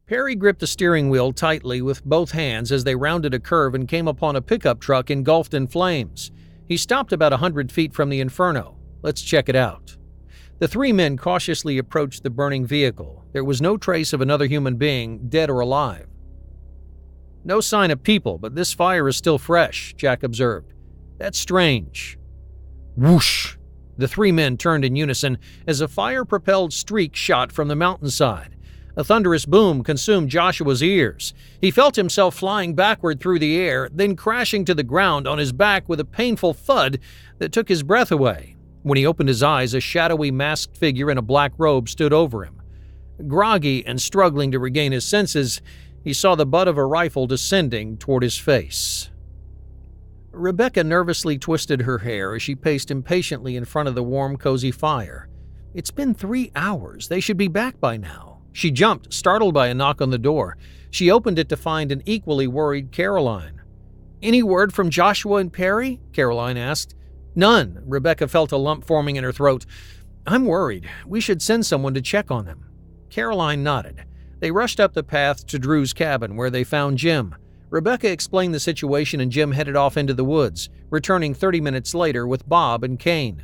Perry gripped the steering wheel tightly with both hands as they rounded a curve and came upon a pickup truck engulfed in flames. He stopped about 100 feet from the inferno. "Let's check it out." The three men cautiously approached the burning vehicle. There was no trace of another human being, dead or alive. "No sign of people, but this fire is still fresh," Jack observed. "That's strange." Whoosh! The three men turned in unison as a fire-propelled streak shot from the mountainside. A thunderous boom consumed Joshua's ears. He felt himself flying backward through the air, then crashing to the ground on his back with a painful thud that took his breath away. When he opened his eyes, a shadowy masked figure in a black robe stood over him. Groggy and struggling to regain his senses, he saw the butt of a rifle descending toward his face. Rebecca nervously twisted her hair as she paced impatiently in front of the warm, cozy fire. "It's been 3 hours. They should be back by now." She jumped, startled by a knock on the door. She opened it to find an equally worried Caroline. "Any word from Joshua and Perry?" Caroline asked. "None." Rebecca felt a lump forming in her throat. "I'm worried. We should send someone to check on them." Caroline nodded. They rushed up the path to Drew's cabin, where they found Jim. Rebecca explained the situation and Jim headed off into the woods, returning 30 minutes later with Bob and Kane.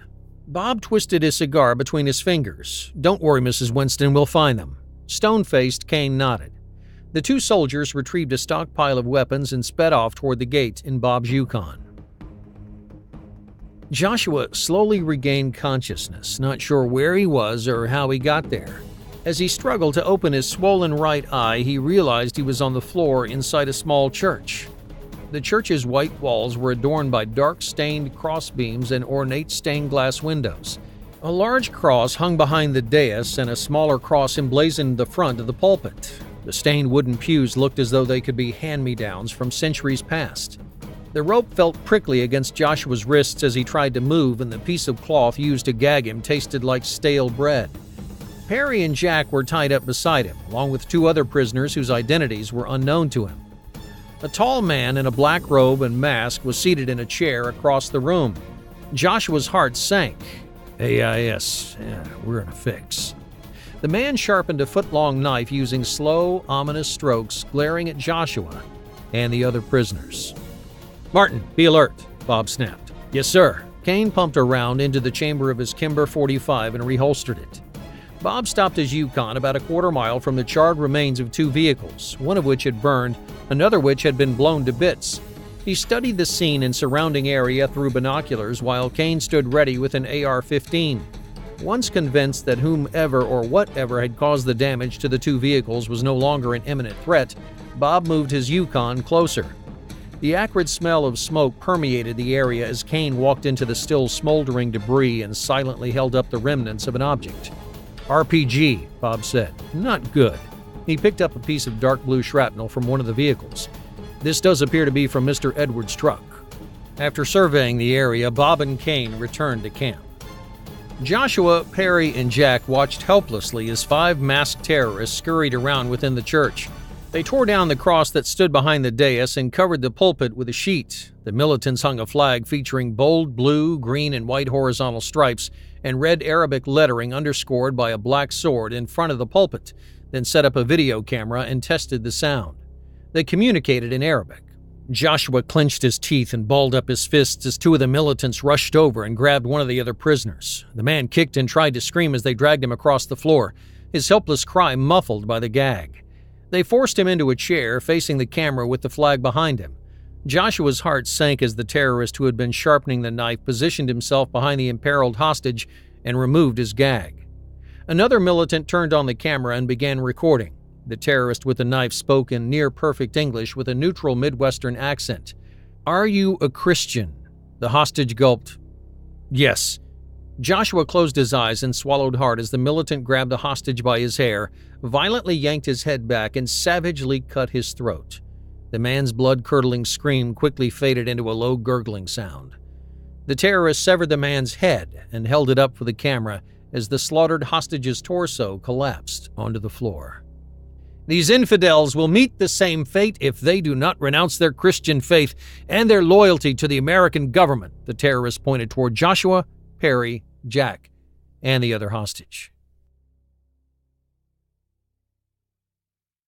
Bob twisted his cigar between his fingers. "Don't worry, Mrs. Winston, we'll find them." Stone-faced, Kane nodded. The two soldiers retrieved a stockpile of weapons and sped off toward the gate in Bob's Yukon. Joshua slowly regained consciousness, not sure where he was or how he got there. As he struggled to open his swollen right eye, he realized he was on the floor inside a small church. The church's white walls were adorned by dark-stained crossbeams and ornate stained glass windows. A large cross hung behind the dais and a smaller cross emblazoned the front of the pulpit. The stained wooden pews looked as though they could be hand-me-downs from centuries past. The rope felt prickly against Joshua's wrists as he tried to move, and the piece of cloth used to gag him tasted like stale bread. Perry and Jack were tied up beside him, along with two other prisoners whose identities were unknown to him. A tall man in a black robe and mask was seated in a chair across the room. Joshua's heart sank. AIS, we're in a fix. The man sharpened a foot-long knife using slow, ominous strokes, glaring at Joshua and the other prisoners. "Martin, be alert," Bob snapped. "Yes, sir." Kane pumped a round into the chamber of his Kimber 45 and reholstered it. Bob stopped his Yukon about a quarter-mile from the charred remains of two vehicles, one of which had burned, another which had been blown to bits. He studied the scene and surrounding area through binoculars while Kane stood ready with an AR-15. Once convinced that whomever or whatever had caused the damage to the two vehicles was no longer an imminent threat, Bob moved his Yukon closer. The acrid smell of smoke permeated the area as Kane walked into the still smoldering debris and silently held up the remnants of an object. "RPG," Bob said. "Not good." He picked up a piece of dark blue shrapnel from one of the vehicles. "This does appear to be from Mr. Edwards' truck." After surveying the area, Bob and Kane returned to camp. Joshua, Perry, and Jack watched helplessly as 5 masked terrorists scurried around within the church. They tore down the cross that stood behind the dais and covered the pulpit with a sheet. The militants hung a flag featuring bold blue, green, and white horizontal stripes and red Arabic lettering underscored by a black sword in front of the pulpit, then set up a video camera and tested the sound. They communicated in Arabic. Joshua clenched his teeth and balled up his fists as 2 of the militants rushed over and grabbed one of the other prisoners. The man kicked and tried to scream as they dragged him across the floor, his helpless cry muffled by the gag. They forced him into a chair, facing the camera with the flag behind him. Joshua's heart sank as the terrorist who had been sharpening the knife positioned himself behind the imperiled hostage and removed his gag. Another militant turned on the camera and began recording. The terrorist with the knife spoke in near-perfect English with a neutral Midwestern accent. "Are you a Christian?" The hostage gulped. "Yes." Joshua closed his eyes and swallowed hard as the militant grabbed the hostage by his hair, violently yanked his head back, and savagely cut his throat. The man's blood-curdling scream quickly faded into a low gurgling sound. The terrorist severed the man's head and held it up for the camera as the slaughtered hostage's torso collapsed onto the floor. "These infidels will meet the same fate if they do not renounce their Christian faith and their loyalty to the American government." The terrorist pointed toward Joshua, Perry, Jack, and the other hostage.